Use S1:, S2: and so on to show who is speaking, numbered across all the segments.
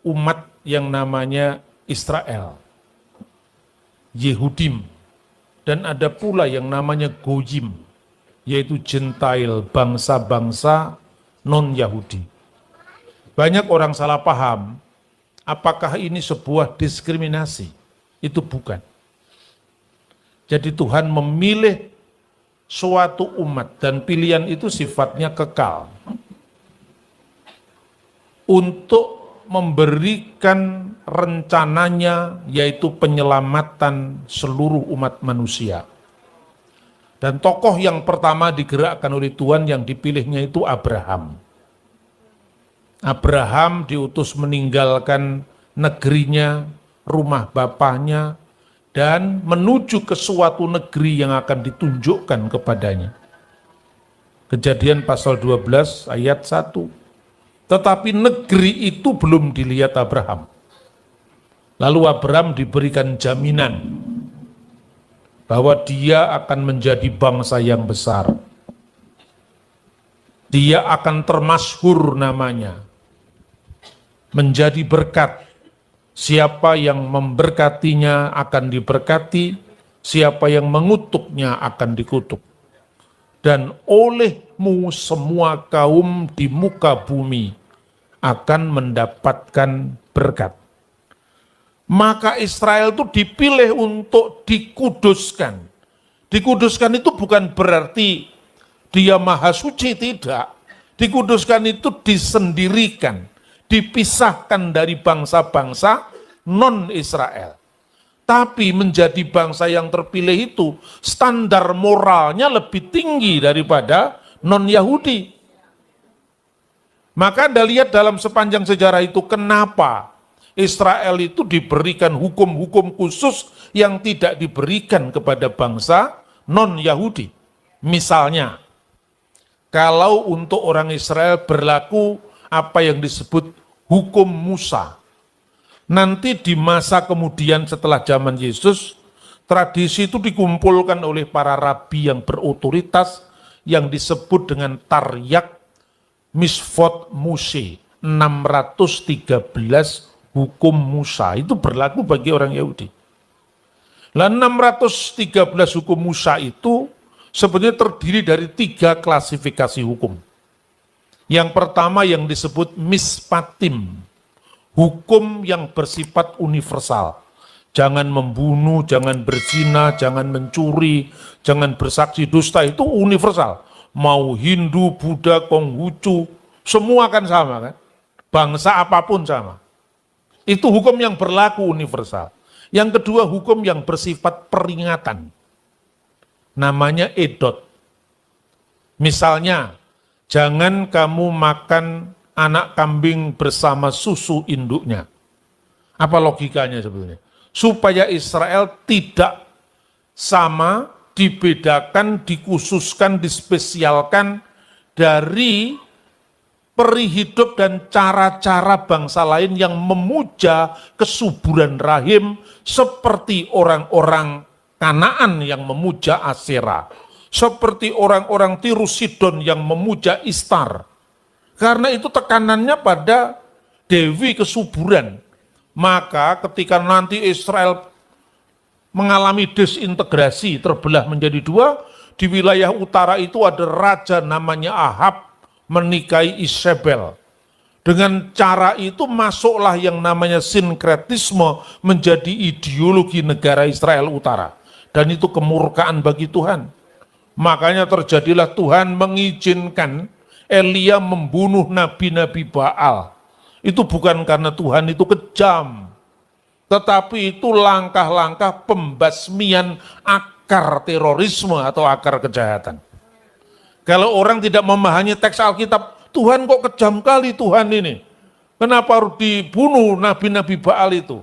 S1: umat yang namanya Israel, Yehudim, dan ada pula yang namanya Goyim, yaitu Gentile, bangsa-bangsa non-Yahudi. Banyak orang salah paham, apakah ini sebuah diskriminasi? Itu bukan. Jadi Tuhan memilih suatu umat dan pilihan itu sifatnya kekal untuk memberikan rencananya, yaitu penyelamatan seluruh umat manusia. Dan tokoh yang pertama digerakkan oleh Tuhan yang dipilihnya itu Abraham. Abraham diutus meninggalkan negerinya, rumah bapaknya, dan menuju ke suatu negeri yang akan ditunjukkan kepadanya. Kejadian pasal 12 ayat 1. Tetapi negeri itu belum dilihat Abraham. Lalu Abraham diberikan jaminan bahwa dia akan menjadi bangsa yang besar. Dia akan termasyhur namanya, menjadi berkat. Siapa yang memberkatinya akan diberkati, siapa yang mengutuknya akan dikutuk. Dan olehmu semua kaum di muka bumi akan mendapatkan berkat. Maka Israel itu dipilih untuk dikuduskan. Dikuduskan itu bukan berarti dia maha suci, tidak. Dikuduskan itu disendirikan, dipisahkan dari bangsa-bangsa non-Israel. Tapi menjadi bangsa yang terpilih itu standar moralnya lebih tinggi daripada non-Yahudi. Maka Anda lihat dalam sepanjang sejarah itu kenapa Israel itu diberikan hukum-hukum khusus yang tidak diberikan kepada bangsa non-Yahudi. Misalnya, kalau untuk orang Israel berlaku apa yang disebut hukum Musa. Nanti di masa kemudian setelah zaman Yesus, tradisi itu dikumpulkan oleh para rabi yang berotoritas yang disebut dengan Taryak Misvot Muse, 613 hukum Musa. Itu berlaku bagi orang Yahudi. Nah, 613 hukum Musa itu sebenarnya terdiri dari 3 klasifikasi hukum. Yang pertama yang disebut mispatim, hukum yang bersifat universal. Jangan membunuh, jangan berzina, jangan mencuri, jangan bersaksi dusta, itu universal. Mau Hindu, Buddha, Konghucu, semua kan sama kan? Bangsa apapun sama. Itu hukum yang berlaku universal. Yang kedua hukum yang bersifat peringatan. Namanya edot. Misalnya, jangan kamu makan anak kambing bersama susu induknya. Apa logikanya sebetulnya? Supaya Israel tidak sama, dibedakan, dikhususkan, dispesialkan dari peri hidup dan cara-cara bangsa lain yang memuja kesuburan rahim seperti orang-orang Kanaan yang memuja Asyera, seperti orang-orang Tirus Sidon yang memuja Istar. Karena itu tekanannya pada dewi kesuburan. Maka ketika nanti Israel mengalami disintegrasi, terbelah menjadi 2, di wilayah utara itu ada raja namanya Ahab menikahi Isabel. Dengan cara itu masuklah yang namanya sinkretisme menjadi ideologi negara Israel utara. Dan itu kemurkaan bagi Tuhan. Makanya terjadilah Tuhan mengizinkan Elia membunuh nabi-nabi Baal. Itu bukan karena Tuhan itu kejam, tetapi itu langkah-langkah pembasmian akar terorisme atau akar kejahatan. Kalau orang tidak memahami teks Alkitab, Tuhan kok kejam kali Tuhan ini. Kenapa harus dibunuh nabi-nabi Baal itu?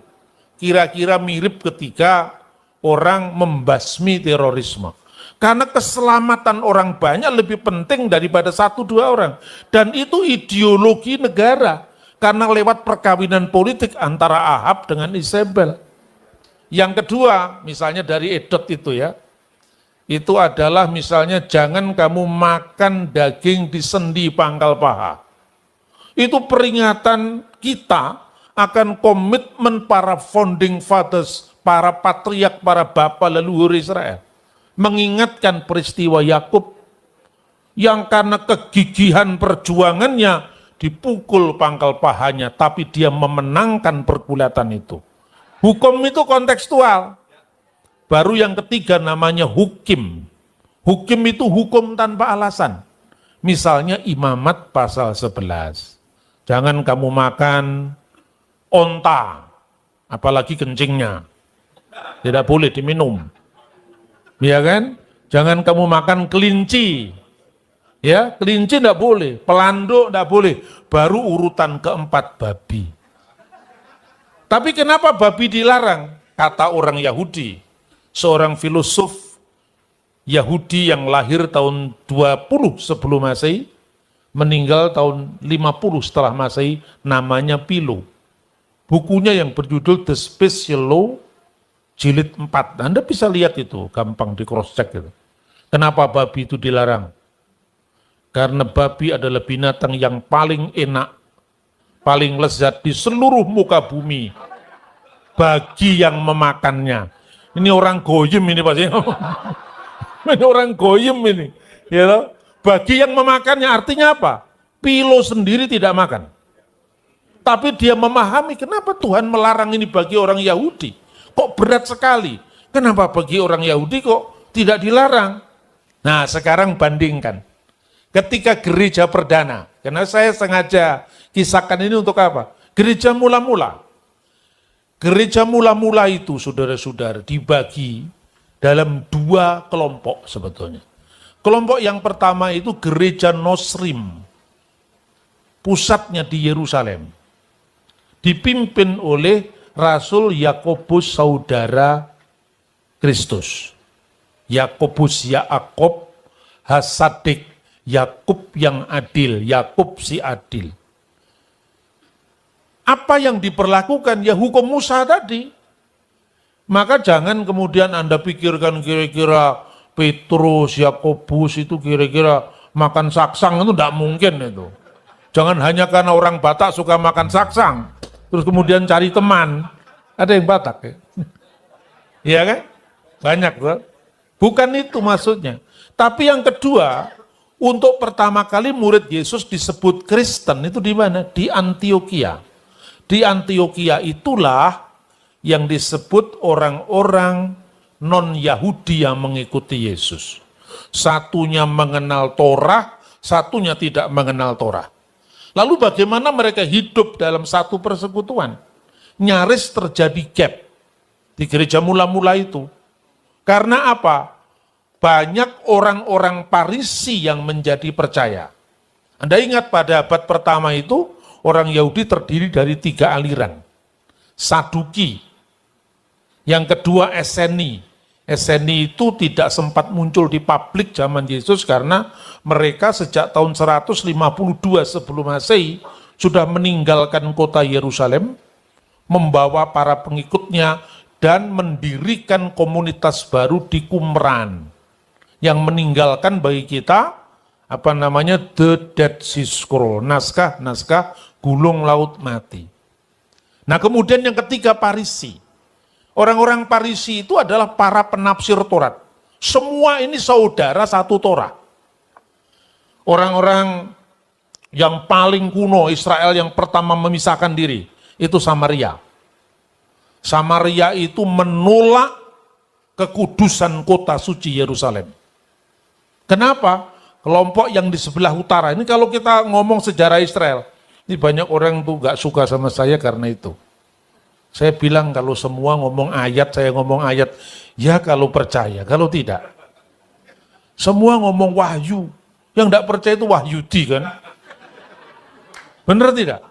S1: Kira-kira mirip ketika orang membasmi terorisme. Karena keselamatan orang banyak lebih penting daripada 1-2 orang. Dan itu ideologi negara. Karena lewat perkawinan politik antara Ahab dengan Isabel. Yang kedua, misalnya dari Edot itu ya, itu adalah misalnya jangan kamu makan daging di sendi pangkal paha. Itu peringatan kita akan komitmen para founding fathers, para patriark, para bapak leluhur Israel. Mengingatkan peristiwa Yakub yang karena kegigihan perjuangannya dipukul pangkal pahanya, tapi dia memenangkan pergulatan itu. Hukum itu kontekstual. Baru yang ketiga namanya hukim. Hukim itu hukum tanpa alasan. Misalnya Imamat pasal 11. Jangan kamu makan onta, apalagi kencingnya. Tidak boleh diminum. Ya kan? Jangan kamu makan kelinci. Ya, kelinci tidak boleh, pelanduk tidak boleh. Baru urutan keempat babi. Tapi kenapa babi dilarang? Kata orang Yahudi. Seorang filosof Yahudi yang lahir tahun 20 sebelum Masehi, meninggal tahun 50 setelah Masehi, namanya Philo. Bukunya yang berjudul The Special Law, jilid 4. Anda bisa lihat itu, gampang di cross check itu. Kenapa babi itu dilarang? Karena babi adalah binatang yang paling enak, paling lezat di seluruh muka bumi bagi yang memakannya. Ini orang goyim ini pasti. Ini orang goyim ini. Ya loh? Bagi yang memakannya artinya apa? Philo sendiri tidak makan. Tapi dia memahami kenapa Tuhan melarang ini bagi orang Yahudi. Kok berat sekali? Kenapa bagi orang Yahudi kok tidak dilarang? Nah, sekarang bandingkan. Ketika gereja perdana, karena saya sengaja kisahkan ini untuk apa? Gereja mula-mula. Gereja mula-mula itu, saudara-saudara, dibagi dalam dua kelompok sebetulnya. Kelompok yang pertama itu gereja Nosrim, pusatnya di Yerusalem. Dipimpin oleh Rasul Yakobus saudara Kristus. Yakobus Yaakub Hasadik, Yakub yang adil, Yakub si adil. Apa yang diperlakukan? Ya hukum Musa tadi. Maka jangan kemudian Anda pikirkan kira-kira Petrus, Yakobus itu kira-kira makan saksang, itu tidak mungkin itu. Jangan hanya karena orang Batak suka makan saksang, terus kemudian cari teman. Ada yang Batak ya? Iya kan? Banyak bro. Bukan itu maksudnya. Tapi yang kedua, untuk pertama kali murid Yesus disebut Kristen itu di mana? Di Antioquia. Di Antioquia itulah yang disebut orang-orang non-Yahudi yang mengikuti Yesus. Satunya mengenal Torah, satunya tidak mengenal Torah. Lalu bagaimana mereka hidup dalam satu persekutuan? Nyaris terjadi gap di gereja mula-mula itu. Karena apa? Banyak orang-orang Parisi yang menjadi percaya. Anda ingat pada abad pertama itu, orang Yahudi terdiri dari 3 aliran. Saduki, yang kedua Eseni. Eseni itu tidak sempat muncul di publik zaman Yesus karena mereka sejak tahun 152 sebelum Masehi sudah meninggalkan kota Yerusalem, membawa para pengikutnya dan mendirikan komunitas baru di Qumran yang meninggalkan bagi kita The Dead Sea Scroll, naskah gulung laut mati. Nah kemudian yang ketiga Parisi. Orang-orang Parisi itu adalah para penafsir Taurat. Semua ini saudara satu Torah. Orang-orang yang paling kuno Israel yang pertama memisahkan diri, itu Samaria. Samaria itu menolak kekudusan kota suci Yerusalem. Kenapa? Kelompok yang di sebelah utara, ini kalau kita ngomong sejarah Israel, ini banyak orang tuh gak suka sama saya karena itu. Saya bilang kalau semua ngomong ayat, saya ngomong ayat, ya kalau percaya, kalau tidak. Semua ngomong wahyu, yang gak percaya itu Wahyudi kan. Benar tidak?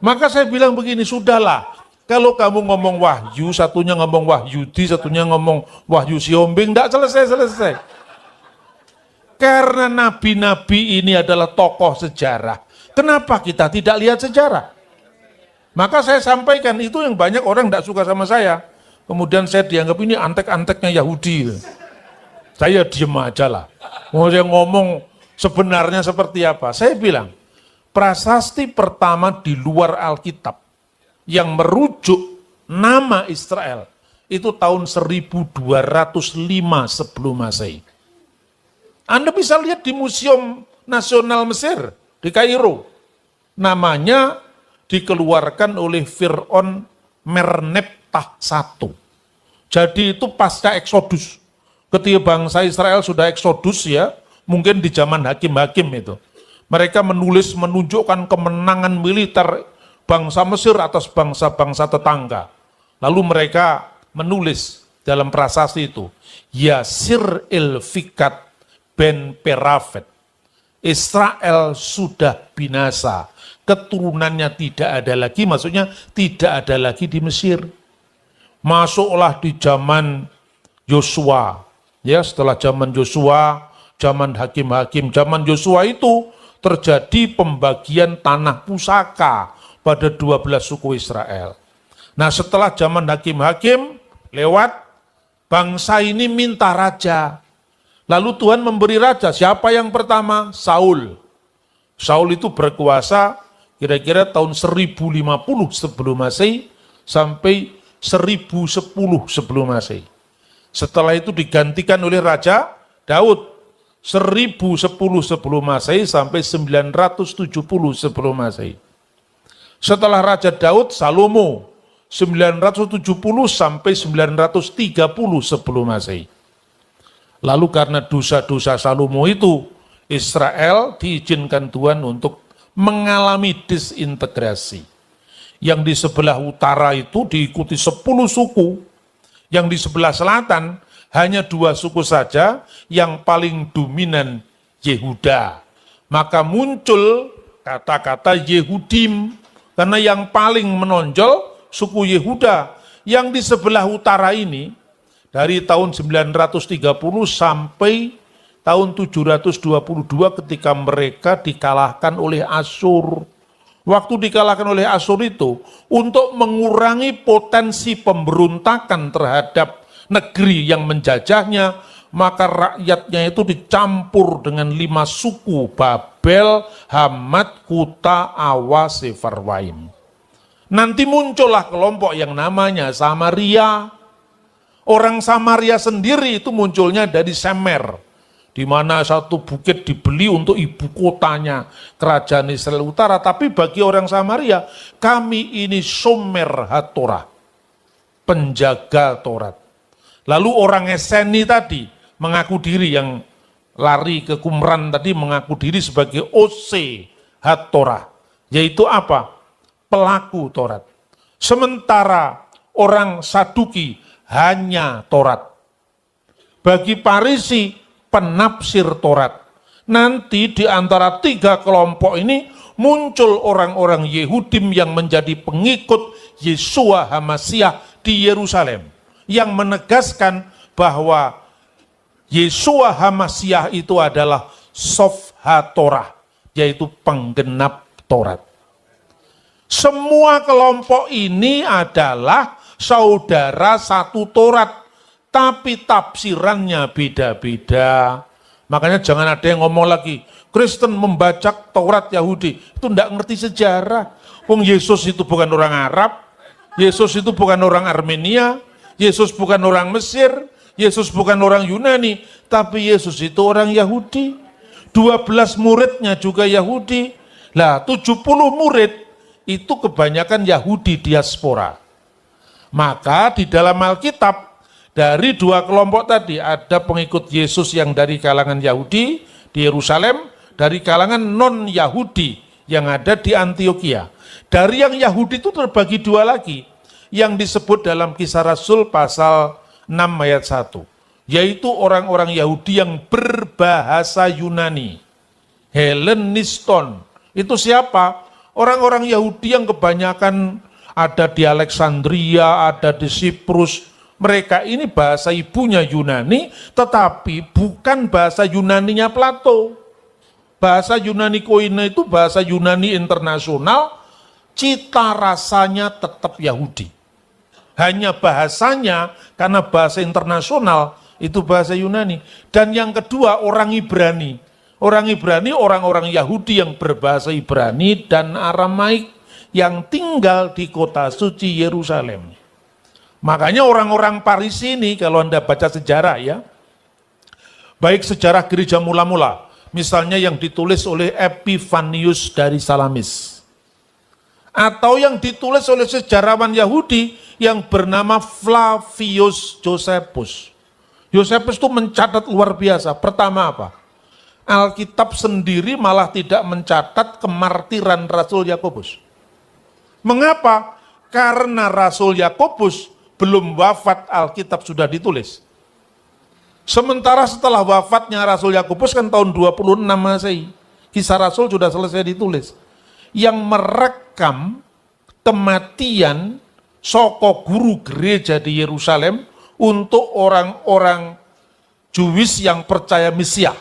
S1: Maka saya bilang begini, sudahlah, kalau kamu ngomong wahyu, satunya ngomong Wahyudi, satunya ngomong Wahyu Siombing, gak selesai-selesai. Karena nabi-nabi ini adalah tokoh sejarah. Kenapa kita tidak lihat sejarah? Maka saya sampaikan itu yang banyak orang tidak suka sama saya. Kemudian saya dianggap ini antek-anteknya Yahudi. Saya diem aja lah. Mau saya ngomong sebenarnya seperti apa? Saya bilang, prasasti pertama di luar Alkitab yang merujuk nama Israel itu tahun 1205 sebelum Masehi. Anda bisa lihat di Museum Nasional Mesir di Kairo. Namanya dikeluarkan oleh Fir'aun Merneptah I. Jadi itu pasca Eksodus. Ketika bangsa Israel sudah Eksodus ya, mungkin di zaman hakim-hakim itu. Mereka menunjukkan kemenangan militer bangsa Mesir atas bangsa-bangsa tetangga. Lalu mereka menulis dalam prasasti itu, Yasir il-Fikat ben Perafet. Israel sudah binasa, keturunannya tidak ada lagi, maksudnya tidak ada lagi di Mesir. Masuklah di zaman Yosua, ya setelah zaman Yosua, zaman hakim-hakim, zaman Yosua itu terjadi pembagian tanah pusaka pada 12 suku Israel. Nah setelah zaman hakim-hakim lewat, bangsa ini minta raja. Lalu Tuhan memberi raja, siapa yang pertama? Saul. Saul itu berkuasa kira-kira tahun 1050 sebelum Masehi sampai 1010 sebelum Masehi. Setelah itu digantikan oleh Raja Daud. 1010 sebelum Masehi sampai 970 sebelum Masehi. Setelah Raja Daud, Salomo 970 sampai 930 sebelum Masehi. Lalu karena dosa-dosa Salomo itu, Israel diizinkan Tuhan untuk mengalami disintegrasi. Yang di sebelah utara itu diikuti 10 suku, yang di sebelah selatan hanya 2 suku saja, yang paling dominan Yehuda. Maka muncul kata-kata Yehudim, karena yang paling menonjol suku Yehuda. Yang di sebelah utara ini, dari tahun 930 sampai tahun 722 ketika mereka dikalahkan oleh Asyur. Waktu dikalahkan oleh Asyur itu, untuk mengurangi potensi pemberontakan terhadap negeri yang menjajahnya, maka rakyatnya itu dicampur dengan 5 suku, Babel, Hamad, Kuta, Awa, Sefarwaim. Nanti muncullah kelompok yang namanya Samaria. Orang Samaria sendiri itu munculnya dari Semer, di mana satu bukit dibeli untuk ibu kotanya kerajaan Israel Utara. Tapi bagi orang Samaria, kami ini Shomer HaTorah, penjaga Taurat. Lalu orang Eseni tadi mengaku diri, yang lari ke Qumran tadi mengaku diri sebagai Ose HaTorah, yaitu apa? Pelaku Taurat. Sementara orang Saduki hanya Taurat. Bagi Parisi penafsir Taurat. Nanti di antara 3 kelompok ini muncul orang-orang Yehudim yang menjadi pengikut Yeshua HaMasyiah di Yerusalem, yang menegaskan bahwa Yeshua HaMasyiah itu adalah Sof HaTorah, yaitu penggenap Taurat. Semua kelompok ini adalah saudara satu Taurat, tapi tafsirannya beda-beda. Makanya jangan ada yang ngomong lagi, Kristen membajak Taurat Yahudi, itu tidak ngerti sejarah. Wong Yesus itu bukan orang Arab, Yesus itu bukan orang Armenia, Yesus bukan orang Mesir, Yesus bukan orang Yunani, tapi Yesus itu orang Yahudi. 12 muridnya juga Yahudi. Lah 70 murid itu kebanyakan Yahudi diaspora. Maka di dalam Alkitab, dari 2 kelompok tadi, ada pengikut Yesus yang dari kalangan Yahudi di Yerusalem, dari kalangan non-Yahudi yang ada di Antioquia. Dari yang Yahudi itu terbagi 2 lagi, yang disebut dalam Kisah Rasul pasal 6 ayat 1, yaitu orang-orang Yahudi yang berbahasa Yunani, Heleniston. Itu siapa? Orang-orang Yahudi yang kebanyakan ada di Alexandria, ada di Siprus. Mereka ini bahasa ibunya Yunani, tetapi bukan bahasa Yunaninya Plato. Bahasa Yunani Koine itu bahasa Yunani internasional, cita rasanya tetap Yahudi. Hanya bahasanya, karena bahasa internasional, itu bahasa Yunani. Dan yang kedua, orang Ibrani. Orang Ibrani, orang-orang Yahudi yang berbahasa Ibrani dan Aramaik, yang tinggal di kota suci Yerusalem. Makanya orang-orang Farisi ini, kalau Anda baca sejarah ya, baik sejarah gereja mula-mula, misalnya yang ditulis oleh Epifanius dari Salamis, atau yang ditulis oleh sejarawan Yahudi yang bernama Flavius Josephus. Josephus itu mencatat luar biasa. Pertama apa? Alkitab sendiri malah tidak mencatat kemartiran Rasul Yakobus. Mengapa? Karena Rasul Yakobus belum wafat, Alkitab sudah ditulis. Sementara setelah wafatnya Rasul Yakobus kan tahun 26 Masehi, Kisah Rasul sudah selesai ditulis. Yang merekam kematian soko guru gereja di Yerusalem untuk orang-orang Jewish yang percaya Mesias,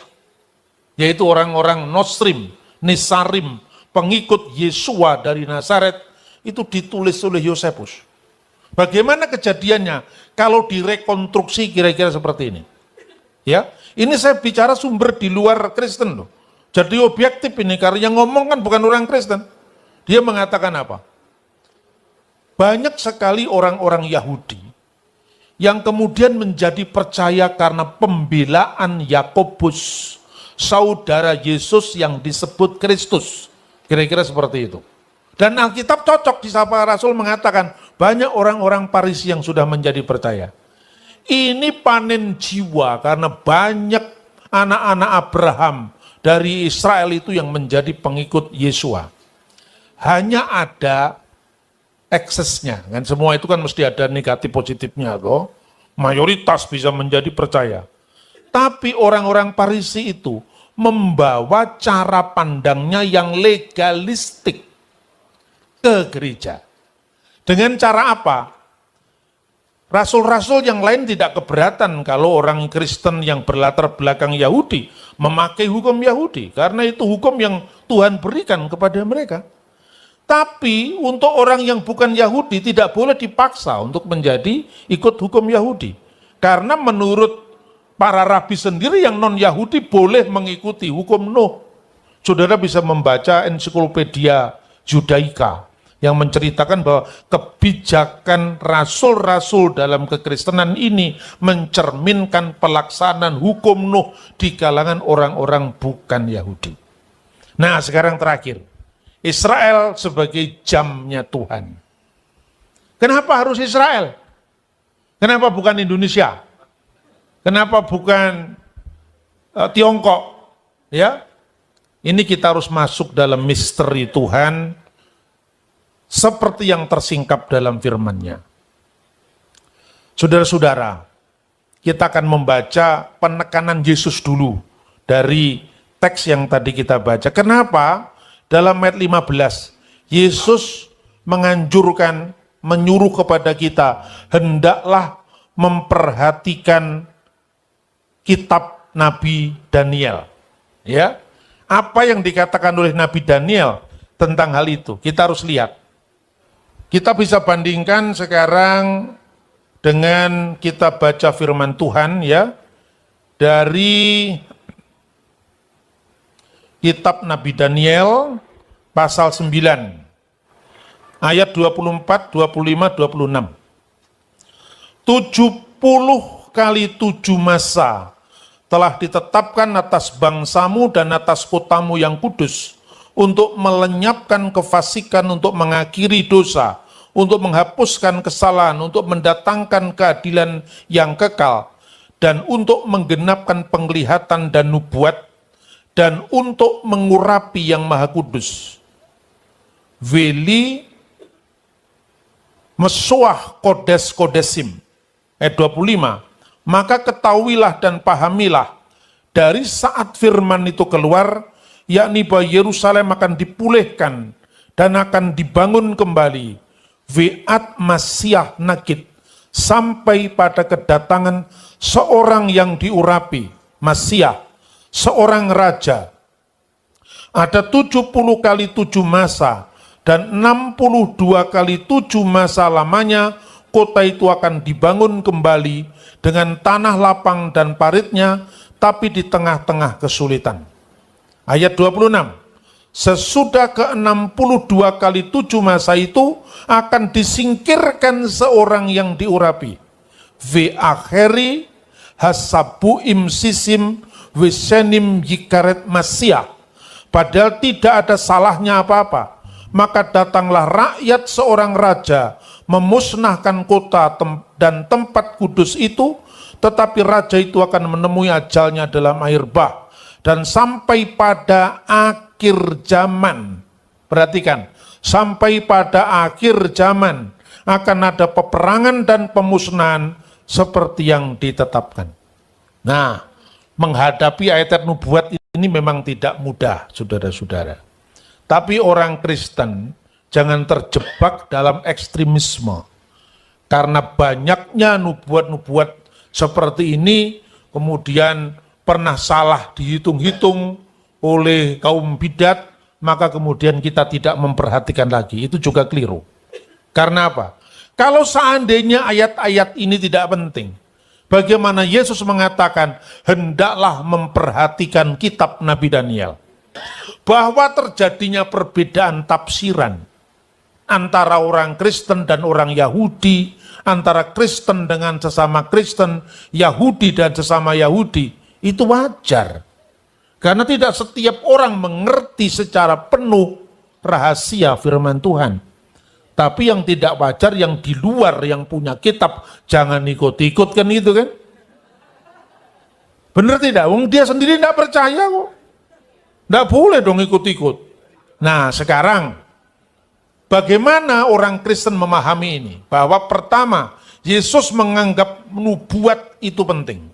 S1: yaitu orang-orang Nosrim, Nisarim, pengikut Yesua dari Nazaret, itu ditulis oleh Josephus. Bagaimana kejadiannya? Kalau direkonstruksi kira-kira seperti ini. Ya, ini saya bicara sumber di luar Kristen loh. Jadi objektif ini, karena yang ngomong kan bukan orang Kristen. Dia mengatakan apa? Banyak sekali orang-orang Yahudi yang kemudian menjadi percaya karena pembelaan Yakobus, saudara Yesus yang disebut Kristus. Kira-kira seperti itu. Dan Alkitab cocok, di Sapa Rasul mengatakan banyak orang-orang Farisi yang sudah menjadi percaya. Ini panen jiwa karena banyak anak-anak Abraham dari Israel itu yang menjadi pengikut Yesua. Hanya ada eksesnya, kan semua itu kan mesti ada negatif positifnya toh. Mayoritas bisa menjadi percaya. Tapi orang-orang Farisi itu membawa cara pandangnya yang legalistik ke gereja. Dengan cara apa? Rasul-rasul yang lain tidak keberatan kalau orang Kristen yang berlatar belakang Yahudi memakai hukum Yahudi, karena itu hukum yang Tuhan berikan kepada mereka. Tapi untuk orang yang bukan Yahudi tidak boleh dipaksa untuk menjadi ikut hukum Yahudi. Karena menurut para rabi sendiri yang non-Yahudi boleh mengikuti hukum Nuh. Saudara bisa membaca ensiklopedia Judaika yang menceritakan bahwa kebijakan rasul-rasul dalam kekristenan ini mencerminkan pelaksanaan hukum Nuh di kalangan orang-orang bukan Yahudi. Nah, sekarang terakhir, Israel sebagai jamnya Tuhan. Kenapa harus Israel? Kenapa bukan Indonesia? Kenapa bukan Tiongkok? Ya, ini kita harus masuk dalam misteri Tuhan seperti yang tersingkap dalam firman-Nya. Saudara-saudara, kita akan membaca penekanan Yesus dulu dari teks yang tadi kita baca. Kenapa? Dalam ayat 15, Yesus menganjurkan, menyuruh kepada kita, hendaklah memperhatikan kitab Nabi Daniel. Ya, apa yang dikatakan oleh Nabi Daniel tentang hal itu? Kita harus lihat. Kita bisa bandingkan sekarang dengan kita baca firman Tuhan ya, dari kitab Nabi Daniel pasal 9 ayat 24, 25, 26. 70 kali 7 masa telah ditetapkan atas bangsamu dan atas kotamu yang kudus untuk melenyapkan kefasikan, untuk mengakhiri dosa, untuk menghapuskan kesalahan, untuk mendatangkan keadilan yang kekal, dan untuk menggenapkan penglihatan dan nubuat, dan untuk mengurapi yang maha kudus. Veli mesuah kodes kodesim. Ayat 25. Maka ketahuilah dan pahamilah dari saat firman itu keluar, yakni bahwa Yerusalem akan dipulihkan dan akan dibangun kembali. Wi'at Masyah Nakid, sampai pada kedatangan seorang yang diurapi, Masyah, seorang raja. Ada 70 kali 7 masa dan 62 kali 7 masa lamanya kota itu akan dibangun kembali dengan tanah lapang dan paritnya, tapi di tengah-tengah kesulitan. Ayat 26, sesudah ke-62 kali 7 masa itu akan disingkirkan seorang yang diurapi. Ve akheri hasabu imsisim wisenim yikaret masyah. Padahal tidak ada salahnya apa-apa. Maka datanglah rakyat seorang raja memusnahkan kota dan tempat kudus itu, tetapi raja itu akan menemui ajalnya dalam air bah. Dan sampai pada akhir zaman, perhatikan, sampai pada akhir zaman akan ada peperangan dan pemusnahan seperti yang ditetapkan. Nah, menghadapi ayat nubuat ini memang tidak mudah, saudara-saudara. Tapi orang Kristen jangan terjebak dalam ekstremisme. Karena banyaknya nubuat-nubuat seperti ini, kemudian pernah salah dihitung-hitung oleh kaum bidat, maka kemudian kita tidak memperhatikan lagi. Itu juga keliru. Karena apa? Kalau seandainya ayat-ayat ini tidak penting, bagaimana Yesus mengatakan, hendaklah memperhatikan kitab Nabi Daniel. Bahwa terjadinya perbedaan tafsiran antara orang Kristen dan orang Yahudi, antara Kristen dengan sesama Kristen, Yahudi dan sesama Yahudi, itu wajar. Karena tidak setiap orang mengerti secara penuh rahasia firman Tuhan. Tapi yang tidak wajar, yang di luar, yang punya kitab, jangan ikut-ikut kan itu kan. Benar tidak? Dia sendiri tidak percaya kok. Tidak boleh dong ikut-ikut. Nah sekarang, bagaimana orang Kristen memahami ini? Bahwa pertama, Yesus menganggap nubuat itu penting.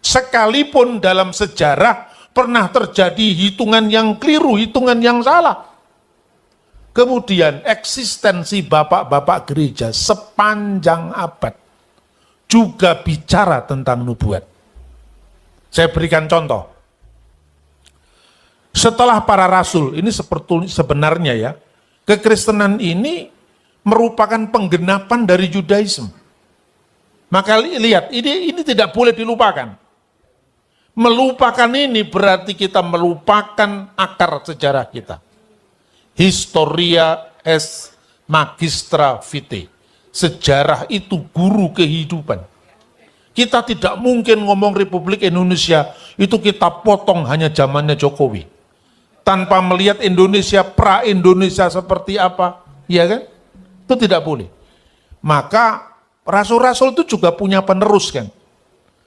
S1: Sekalipun dalam sejarah pernah terjadi hitungan yang keliru, hitungan yang salah. Kemudian eksistensi bapak-bapak gereja sepanjang abad juga bicara tentang nubuat. Saya berikan contoh. Setelah para rasul, ini seperti sebenarnya ya, kekristenan ini merupakan penggenapan dari Judaisme. Maka lihat, ini tidak boleh dilupakan. Melupakan ini berarti kita melupakan akar sejarah kita. Historia es magistra vitae. Sejarah itu guru kehidupan. Kita tidak mungkin ngomong Republik Indonesia, itu kita potong hanya zamannya Jokowi. Tanpa melihat Indonesia, pra-Indonesia seperti apa, ya kan? Itu tidak boleh. Maka rasul-rasul itu juga punya penerus kan.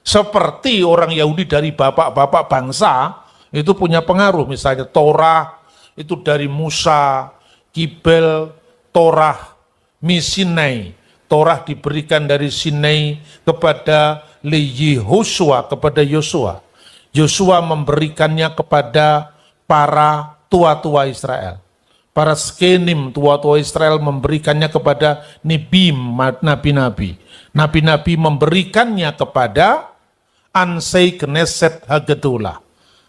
S1: Seperti orang Yahudi dari bapak-bapak bangsa, itu punya pengaruh. Misalnya Torah, itu dari Musa, Kibel, Torah, Misinai. Torah diberikan dari Sinai kepada Yehosua, kepada Yosua. Yosua memberikannya kepada para tua-tua Israel. Para skenim tua-tua Israel memberikannya kepada Nibim, nabi-nabi. Nabi-nabi memberikannya kepada Ansei Knesset Hagedolah.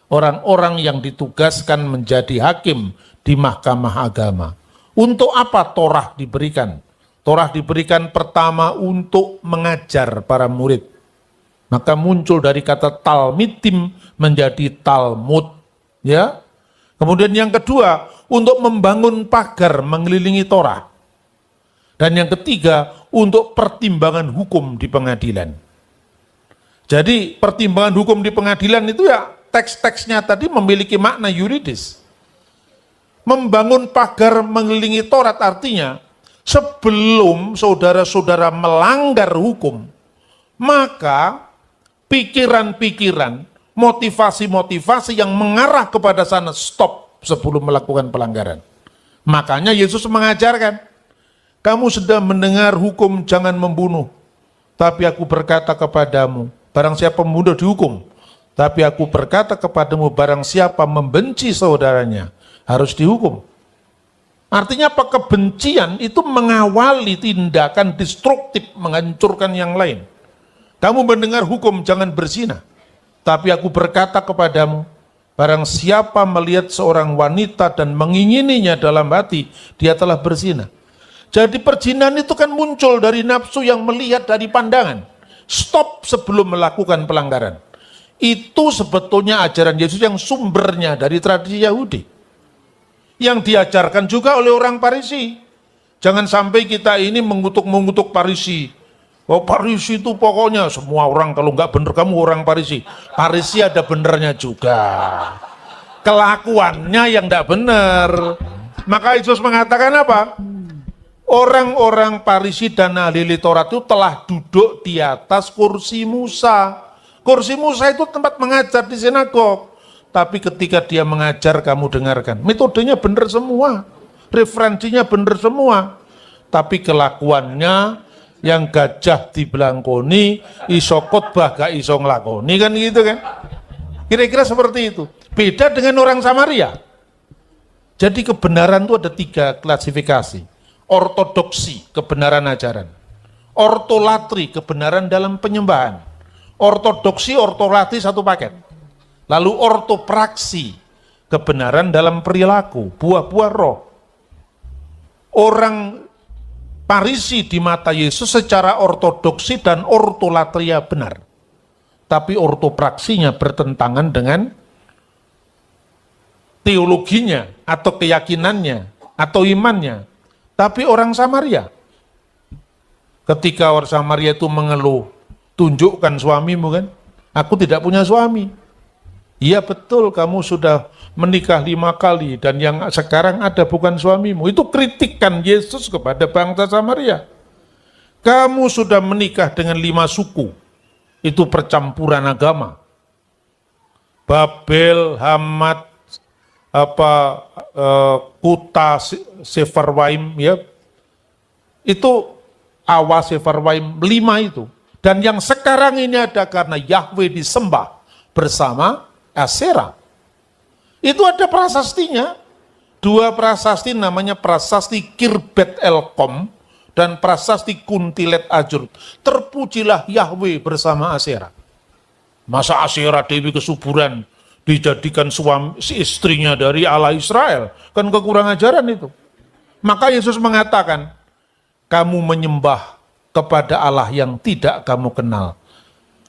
S1: Orang-orang yang ditugaskan menjadi hakim di mahkamah agama. Untuk apa Torah diberikan? Torah diberikan pertama untuk mengajar para murid. Maka muncul dari kata talmidim menjadi Talmud. Ya. Kemudian yang kedua, untuk membangun pagar mengelilingi Torah. Dan yang ketiga, untuk pertimbangan hukum di pengadilan. Jadi pertimbangan hukum di pengadilan itu ya teks-teksnya tadi memiliki makna yuridis. Membangun pagar mengelilingi Taurat artinya sebelum saudara-saudara melanggar hukum, maka pikiran-pikiran, motivasi-motivasi yang mengarah kepada sana stop sebelum melakukan pelanggaran. Makanya Yesus mengajarkan, kamu sedang mendengar hukum jangan membunuh, tapi aku berkata kepadamu, barang siapa membunuh dihukum. Tapi aku berkata kepadamu, barang siapa membenci saudaranya, harus dihukum. Artinya apa? Kebencian itu mengawali tindakan destruktif, menghancurkan yang lain. Kamu mendengar hukum jangan berzina. Tapi aku berkata kepadamu, barang siapa melihat seorang wanita dan mengingininya dalam hati, dia telah berzina. Jadi perzinahan itu kan muncul dari nafsu yang melihat dari pandangan. Stop sebelum melakukan pelanggaran. Itu sebetulnya ajaran Yesus yang sumbernya dari tradisi Yahudi. yang diajarkan juga oleh orang Farisi. Jangan sampai kita ini mengutuk Farisi. Oh, Farisi itu pokoknya semua orang kalau nggak bener kamu orang Farisi. Farisi ada benernya juga. Kelakuannya yang nggak bener. Maka Yesus mengatakan apa? Orang-orang Farisi dan ahli Taurat itu telah duduk di atas kursi Musa. Kursi Musa itu tempat mengajar di sinagog. Tapi ketika dia mengajar, kamu dengarkan. Metodenya benar semua. Referensinya benar semua. Tapi kelakuannya yang gajah dibelangkoni, iso khotbah gak iso nglakoni, kan gitu kan. Kira-kira seperti itu. Beda dengan orang Samaria. Jadi kebenaran itu ada 3 klasifikasi. Ortodoksi, kebenaran ajaran. Ortolatri, kebenaran dalam penyembahan. Ortodoksi, ortolatri satu paket. Lalu ortopraksi, kebenaran dalam perilaku, buah-buah roh. Orang Farisi di mata Yesus secara ortodoksi dan ortolatria benar. Tapi ortopraksinya bertentangan dengan teologinya atau keyakinannya atau imannya. Tapi orang Samaria, ketika orang Samaria itu mengeluh, tunjukkan suamimu kan, aku tidak punya suami. Iya betul, kamu sudah menikah 5 kali dan yang sekarang ada bukan suamimu. Itu kritikan Yesus kepada bangsa Samaria. Kamu sudah menikah dengan 5 suku, itu percampuran agama. Babel, Hamat, Kuta, Sefarwaim, ya, itu Awa, Sefarwaim, 5 itu. Dan yang sekarang ini ada karena Yahweh disembah bersama Asera. Itu ada prasastinya. 2 prasasti namanya prasasti Kirbet Elkom dan prasasti Kuntilet Ajur. Terpujilah Yahweh bersama Asera. Masa Asera Dewi Kesuburan dijadikan suami istrinya dari Allah Israel? Kan kekurang ajaran itu. Maka Yesus mengatakan, kamu menyembah kepada Allah yang tidak kamu kenal.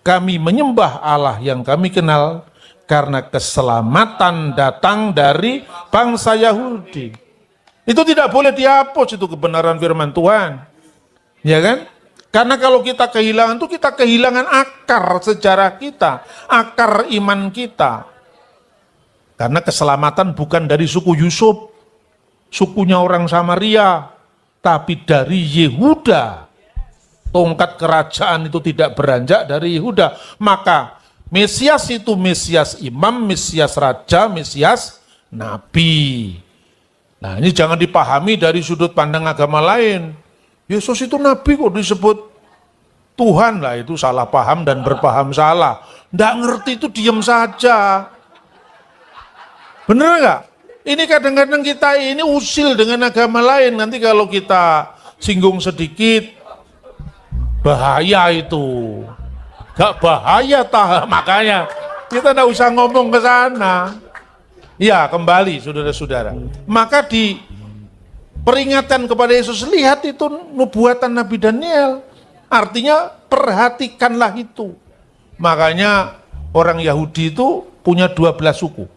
S1: Kami menyembah Allah yang kami kenal karena keselamatan datang dari bangsa Yahudi. Itu tidak boleh dihapus, itu kebenaran firman Tuhan. Ya kan? Karena kalau kita kehilangan itu kita kehilangan akar sejarah kita, akar iman kita. Karena keselamatan bukan dari suku Yusuf, sukunya orang Samaria, tapi dari Yehuda. Tongkat kerajaan itu tidak beranjak dari Yehuda. Maka Mesias itu Mesias imam, Mesias raja, Mesias nabi. Nah ini jangan dipahami dari sudut pandang agama lain. Yesus itu nabi kok disebut Tuhan, lah itu salah paham dan berpaham salah. Nggak ngerti itu diam saja. Bener nggak? Ini kadang-kadang kita ini usil dengan agama lain. Nanti kalau kita singgung sedikit, bahaya itu. Gak bahaya makanya kita tidak usah ngomong ke sana. Ya kembali saudara-saudara. Maka di peringatan kepada Yesus, lihat itu nubuatan Nabi Daniel. Artinya perhatikanlah itu. Makanya orang Yahudi itu punya 12 suku.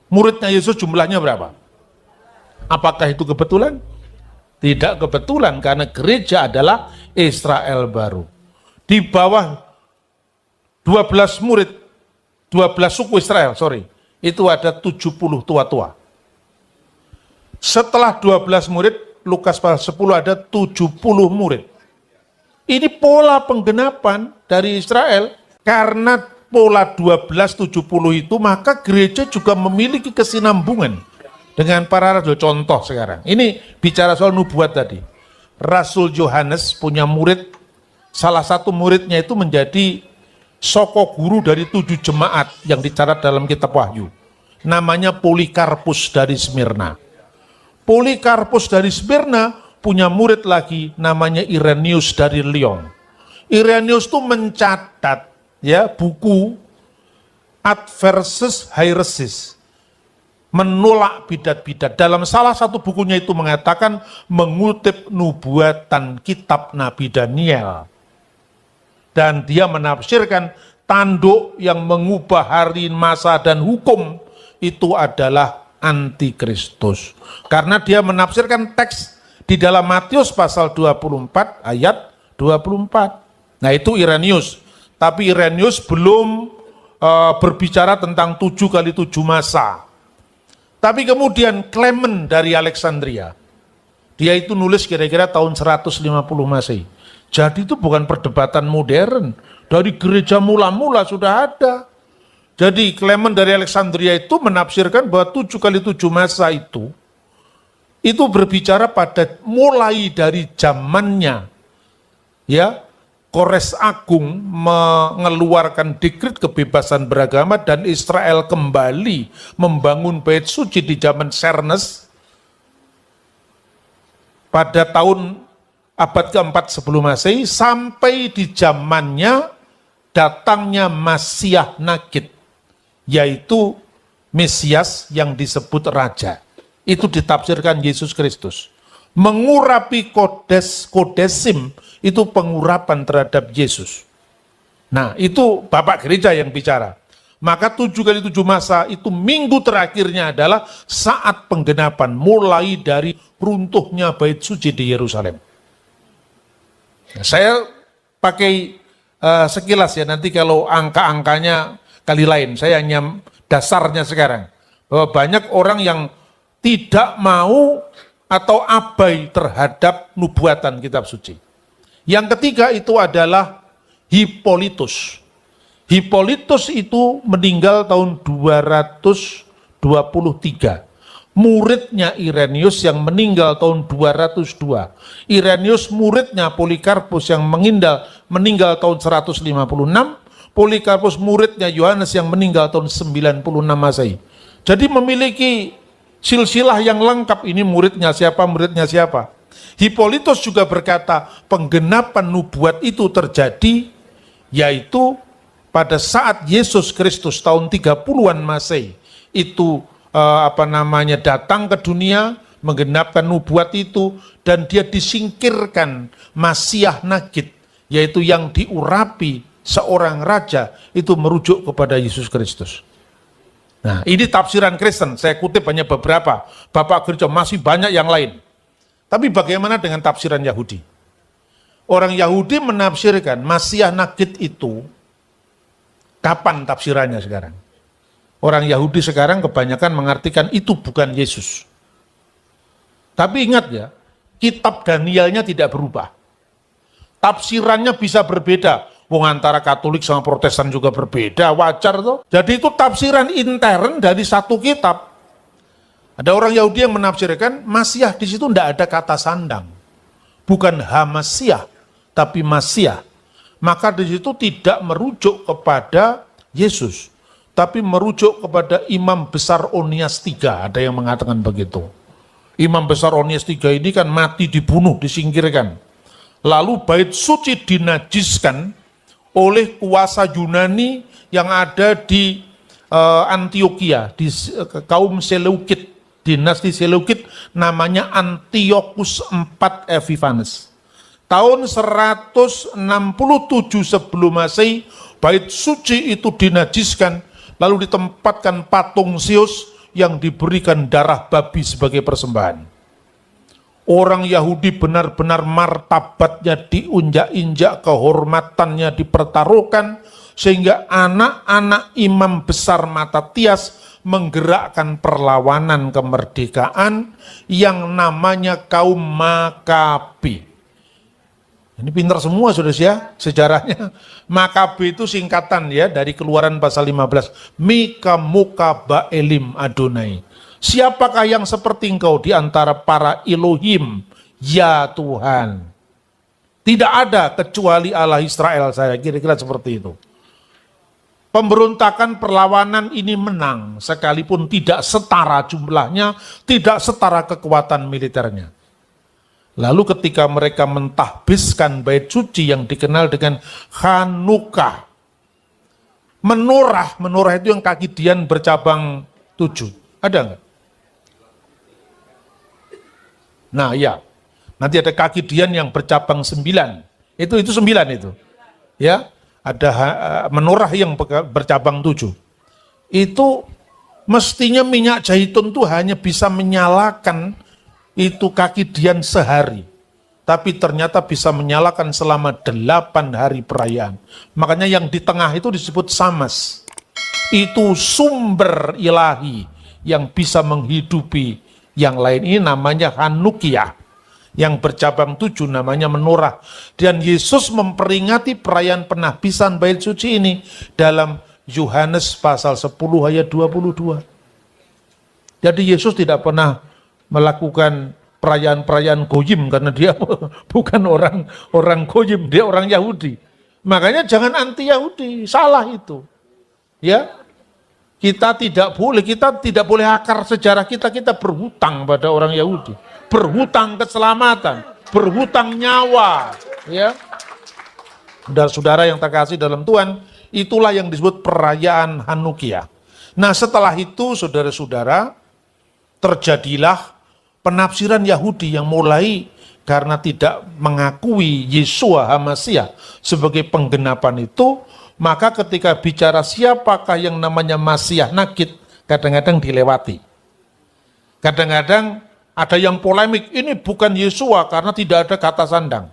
S1: Muridnya Yesus jumlahnya berapa? Apakah itu kebetulan? Tidak kebetulan, karena gereja adalah Israel baru. Di bawah 12 murid, 12 suku Israel, itu ada 70 tua-tua. Setelah 12 murid, Lukas pasal 10 ada 70 murid. Ini pola penggenapan dari Israel, karena pola 12-70 itu, maka gereja juga memiliki kesinambungan dengan para rasul. Contoh sekarang, ini bicara soal nubuat tadi. Rasul Yohanes punya murid, salah satu muridnya itu menjadi soko guru dari 7 jemaat yang dicatat dalam kitab Wahyu. Namanya Polikarpus dari Smyrna. Polikarpus dari Smyrna punya murid lagi namanya Irenaeus dari Lyon. Irenaeus itu mencatat ya buku Adversus Haeresis, menolak bidat-bidat. Dalam salah satu bukunya itu mengatakan, mengutip nubuatan kitab Nabi Daniel. Dan dia menafsirkan tanduk yang mengubah hari, masa, dan hukum itu adalah antikristus. Karena dia menafsirkan teks di dalam Matius pasal 24 ayat 24. Nah itu Irenaeus. Tapi Irenaeus belum berbicara tentang 7 kali 7 masa. Tapi kemudian Clement dari Alexandria, dia itu nulis kira-kira tahun 150 Masehi. Jadi itu bukan perdebatan modern. Dari gereja mula-mula sudah ada. Jadi Clement dari Alexandria itu menafsirkan bahwa 7 kali 7 masa itu berbicara pada mulai dari zamannya ya Kores Agung mengeluarkan dekret kebebasan beragama dan Israel kembali membangun bait suci di zaman Xerxes pada tahun abad keempat sebelum Masehi sampai di zamannya datangnya Masiah Nagid, yaitu Mesias yang disebut Raja. Itu ditafsirkan Yesus Kristus. Mengurapi kodesim itu pengurapan terhadap Yesus. Nah itu Bapak Gereja yang bicara. Maka 7 kali 7 masa itu minggu terakhirnya adalah saat penggenapan mulai dari runtuhnya bait suci di Yerusalem. Nah, saya pakai sekilas ya, nanti kalau angka-angkanya kali lain, saya hanya dasarnya sekarang. Bahwa banyak orang yang tidak mau atau abai terhadap nubuatan kitab suci. Yang ketiga itu adalah Hippolytus. Hippolytus itu meninggal tahun 223. Muridnya Irenaeus yang meninggal tahun 202. Irenaeus muridnya Polikarpus yang meninggal tahun 156. Polikarpus muridnya Yohanes yang meninggal tahun 96 Masehi. Jadi memiliki silsilah yang lengkap, ini muridnya siapa. Hippolytus juga berkata penggenapan nubuat itu terjadi yaitu pada saat Yesus Kristus tahun 30-an Masehi itu datang ke dunia menggenapkan nubuat itu dan dia disingkirkan Masiah Nagid, yaitu yang diurapi seorang raja, itu merujuk kepada Yesus Kristus. Nah, ini tafsiran Kristen, saya kutip hanya beberapa. Bapak Gereja masih banyak yang lain. Tapi bagaimana dengan tafsiran Yahudi? Orang Yahudi menafsirkan Masiah Nagid itu, kapan tafsirannya sekarang? Orang Yahudi sekarang kebanyakan mengartikan itu bukan Yesus. Tapi ingat ya, kitab Danielnya tidak berubah. Tafsirannya bisa berbeda. Wong antara Katolik sama Protestan juga berbeda, wajar toh. Jadi itu tafsiran intern dari satu kitab. Ada orang Yahudi yang menafsirkan Masiah di situ tidak ada kata sandang, bukan Hamasiah, tapi Masiah. Maka di situ tidak merujuk kepada Yesus, tapi merujuk kepada Imam Besar Onias III. Ada yang mengatakan begitu. Imam Besar Onias III ini kan mati dibunuh, disingkirkan. Lalu bait suci dinajiskan oleh kuasa Yunani yang ada di Antioquia, di kaum Seleukid, dinasti Seleukid, namanya Antiochus IV Epiphanes. Tahun 167 sebelum Masehi, bait suci itu dinajiskan, lalu ditempatkan patung Zeus yang diberikan darah babi sebagai persembahan. Orang Yahudi benar-benar martabatnya diunjak-injak, kehormatannya dipertaruhkan, sehingga anak-anak imam besar Matatias menggerakkan perlawanan kemerdekaan yang namanya kaum Makabi. Ini pintar semua saudara ya sejarahnya. Makabi itu singkatan ya dari Keluaran pasal 15. Mika Muka Baelim Adonai. Siapakah yang seperti engkau di antara para Elohim, ya Tuhan? Tidak ada kecuali Allah Israel, saya kira-kira seperti itu. Pemberontakan perlawanan ini menang, sekalipun tidak setara jumlahnya, tidak setara kekuatan militernya. Lalu ketika mereka mentahbiskan bait suci yang dikenal dengan Hanukkah, menorah itu yang kaki Dian bercabang 7, ada enggak? Nah ya, nanti ada kaki Dian yang bercabang 9, itu 9 itu, ya ada menorah yang bercabang 7, itu Mestinya minyak zaitun itu hanya bisa menyalakan itu kaki Dian sehari. Tapi ternyata bisa menyalakan selama 8 hari perayaan. Makanya yang di tengah itu disebut samas. Itu sumber ilahi yang bisa menghidupi yang lain. Ini namanya Hanukkah. Yang bercabang 7 namanya menorah. Dan Yesus memperingati perayaan penabisan bait suci ini dalam Yohanes pasal 10 ayat 22. Jadi Yesus tidak pernah melakukan perayaan-perayaan goyim karena dia bukan orang goyim, dia orang Yahudi. Makanya jangan anti Yahudi, salah itu. Ya. Kita tidak boleh akar sejarah kita berhutang pada orang Yahudi. Berhutang keselamatan, berhutang nyawa, ya. Saudara-saudara yang terkasih dalam Tuhan, itulah yang disebut perayaan Hanukkah. Nah, setelah itu saudara-saudara, terjadilah penafsiran Yahudi yang mulai karena tidak mengakui Yeshua HaMasiah sebagai penggenapan itu, maka ketika bicara siapakah yang namanya Masiah Nakit, kadang-kadang dilewati. Kadang-kadang ada yang polemik, ini bukan Yeshua karena tidak ada kata sandang.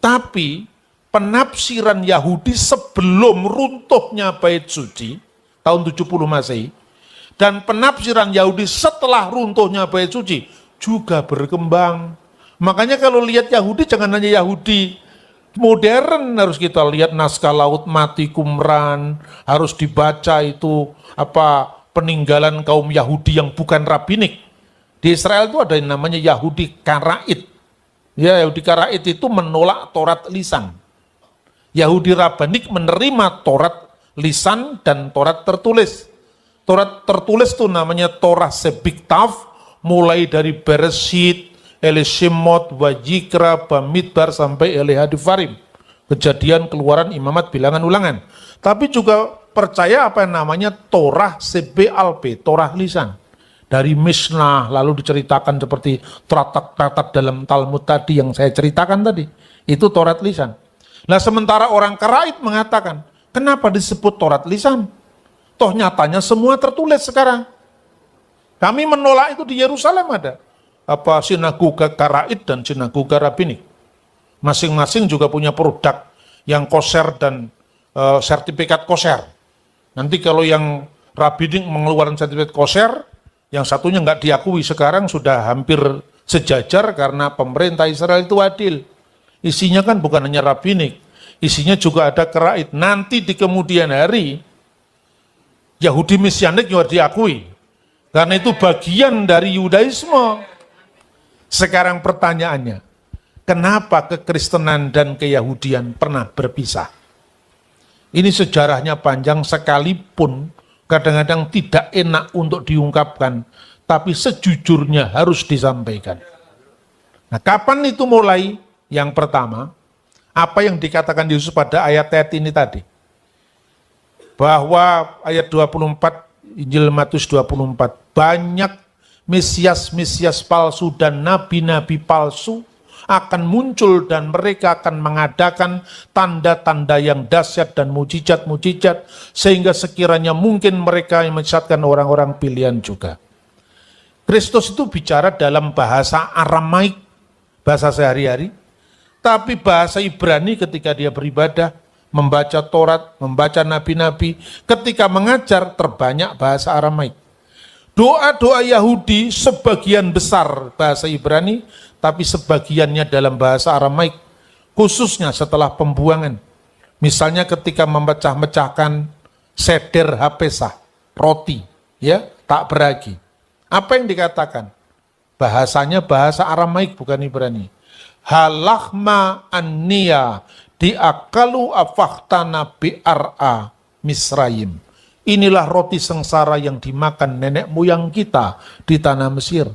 S1: Tapi penafsiran Yahudi sebelum runtuhnya bait suci, tahun 70 Masehi, dan penafsiran Yahudi setelah runtuhnya bait suci juga berkembang. Makanya kalau lihat Yahudi jangan hanya Yahudi modern, harus kita lihat naskah Laut Mati Qumran, harus dibaca itu peninggalan kaum Yahudi yang bukan rabinik. Di Israel itu ada yang namanya Yahudi Karaid. Ya, Yahudi Karaid itu menolak Taurat lisan. Yahudi Rabanik menerima Taurat lisan dan Taurat tertulis. Taurat tertulis itu namanya Torah Sebiktav, mulai dari Bereshit, Elishimot, Wajikra, Bamidbar, sampai Elihadifarim. Kejadian, Keluaran, Imamat, Bilangan, Ulangan. Tapi juga percaya apa yang namanya Torah Sebe-Alpe, Torah lisan. Dari Mishnah, lalu diceritakan seperti teratak-teratak dalam Talmud tadi yang saya ceritakan tadi. Itu Taurat lisan. Nah, sementara orang Karaid mengatakan, kenapa disebut Taurat lisan? Toh nyatanya semua tertulis sekarang. Kami menolak itu di Yerusalem ada. Sinagoga Karaid dan sinagoga Rabinik. Masing-masing juga punya produk yang kosher dan sertifikat kosher. Nanti kalau yang Rabinik mengeluarkan sertifikat kosher, yang satunya nggak diakui, sekarang sudah hampir sejajar karena pemerintah Israel itu adil. Isinya kan bukan hanya Rabinik, isinya juga ada Karaid. Nanti di kemudian hari, Yahudi Mesianik juga diakui. Karena itu bagian dari Yudaisme. Sekarang pertanyaannya, kenapa kekristenan dan keyahudian pernah berpisah? Ini sejarahnya panjang sekalipun kadang-kadang tidak enak untuk diungkapkan, tapi sejujurnya harus disampaikan. Nah, kapan itu mulai? Yang pertama, apa yang dikatakan Yesus pada ayat-ayat ini tadi. Bahwa ayat 24, Injil Matius 24, banyak Mesias-Mesias palsu dan nabi-nabi palsu akan muncul dan mereka akan mengadakan tanda-tanda yang dahsyat dan mujizat-mujizat sehingga sekiranya mungkin mereka yang menyesatkan orang-orang pilihan juga. Kristus itu bicara dalam bahasa Aramaik, bahasa sehari-hari, tapi bahasa Ibrani ketika dia beribadah, membaca Taurat, membaca nabi-nabi, ketika mengajar terbanyak bahasa Aramaik. Doa-doa Yahudi sebagian besar bahasa Ibrani, tapi sebagiannya dalam bahasa Aramaik, khususnya setelah pembuangan. Misalnya ketika memecah-mecahkan seder hapesah, roti, ya, tak beragi. Apa yang dikatakan? Bahasanya bahasa Aramaik bukan Ibrani. Halahma anniya diakalu afahtana bi'ar'a Misraim. Inilah roti sengsara yang dimakan nenek moyang kita di tanah Mesir.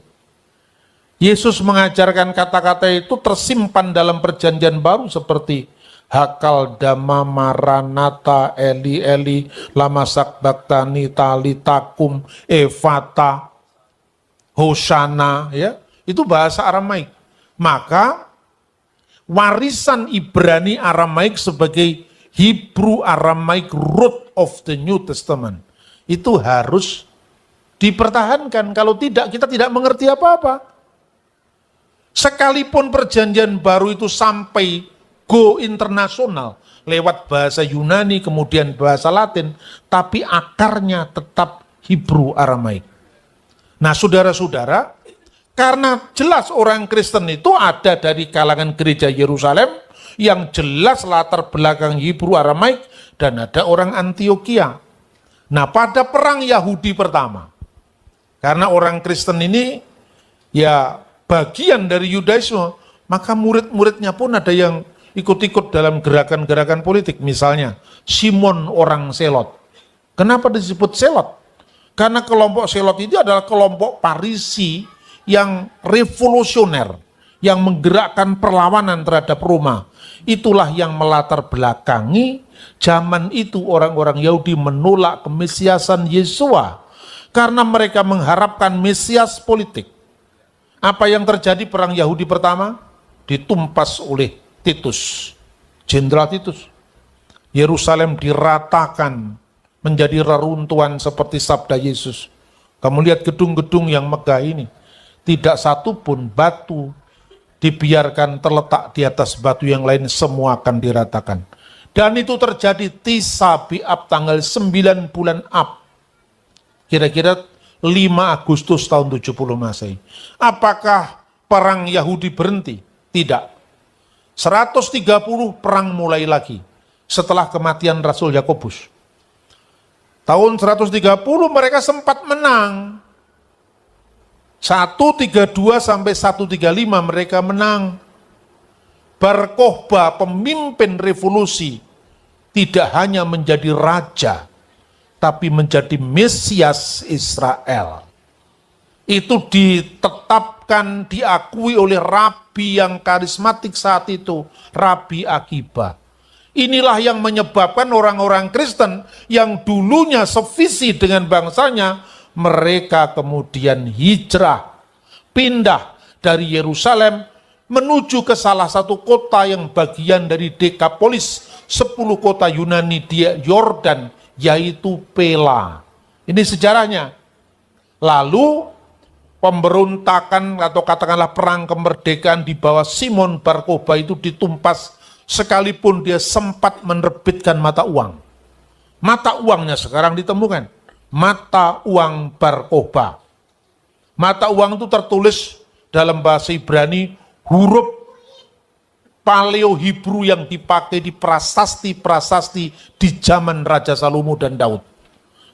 S1: Yesus mengajarkan kata-kata itu tersimpan dalam perjanjian baru seperti Hakal dama maranata eli eli lama sakbaktani talitakum evata hosana, ya. Itu bahasa Aramaik. Maka warisan Ibrani Aramaik sebagai Hebrew Aramaik root of the New Testament itu harus dipertahankan. Kalau tidak, kita tidak mengerti apa-apa. Sekalipun perjanjian baru itu sampai go internasional, lewat bahasa Yunani, kemudian bahasa Latin, tapi akarnya tetap Hebrew Aramaik. Nah saudara-saudara, karena jelas orang Kristen itu ada dari kalangan gereja Yerusalem, yang jelas latar belakang Hebrew Aramaik, dan ada orang Antioquia. Nah pada perang Yahudi pertama, karena orang Kristen ini ya bagian dari Yudaisme, maka murid-muridnya pun ada yang ikut-ikut dalam gerakan-gerakan politik. Misalnya Simon orang Selot. Kenapa disebut Selot? Karena kelompok Selot itu adalah kelompok Parisi yang revolusioner, yang menggerakkan perlawanan terhadap Roma. Itulah yang melatar belakangi zaman itu orang-orang Yahudi menolak kemesiasan Yesua, karena mereka mengharapkan Mesias politik. Apa yang terjadi perang Yahudi pertama? Ditumpas oleh Titus, Jenderal Titus. Yerusalem diratakan menjadi reruntuhan seperti sabda Yesus. Kamu lihat gedung-gedung yang megah ini, tidak satu pun batu dibiarkan terletak di atas batu yang lain, semua akan diratakan. Dan itu terjadi Tisa Bi'ab tanggal 9 bulan Ab. Kira-kira 5 Agustus tahun 70 Masehi. Apakah perang Yahudi berhenti? Tidak. 130 perang mulai lagi setelah kematian Rasul Yakobus. Tahun 130 mereka sempat menang. 132 sampai 135 mereka menang. Bar Kokhba, pemimpin revolusi, tidak hanya menjadi raja, tapi menjadi Mesias Israel. Itu ditetapkan, diakui oleh rabi yang karismatik saat itu, Rabi Akiba. Inilah yang menyebabkan orang-orang Kristen yang dulunya sevisi dengan bangsanya, mereka kemudian hijrah, pindah dari Yerusalem menuju ke salah satu kota yang bagian dari Dekapolis, 10 kota Yunani di Yordan, yaitu Pela. Ini sejarahnya. Lalu pemberontakan atau katakanlah perang kemerdekaan di bawah Simon Bar Kokhba itu ditumpas, sekalipun dia sempat menerbitkan mata uang. Mata uangnya sekarang ditemukan. Mata uang Bar Kokhba. Mata uang itu tertulis dalam bahasa Ibrani, huruf Paleo Hebrew yang dipakai di prasasti-prasasti di zaman Raja Salomo dan Daud.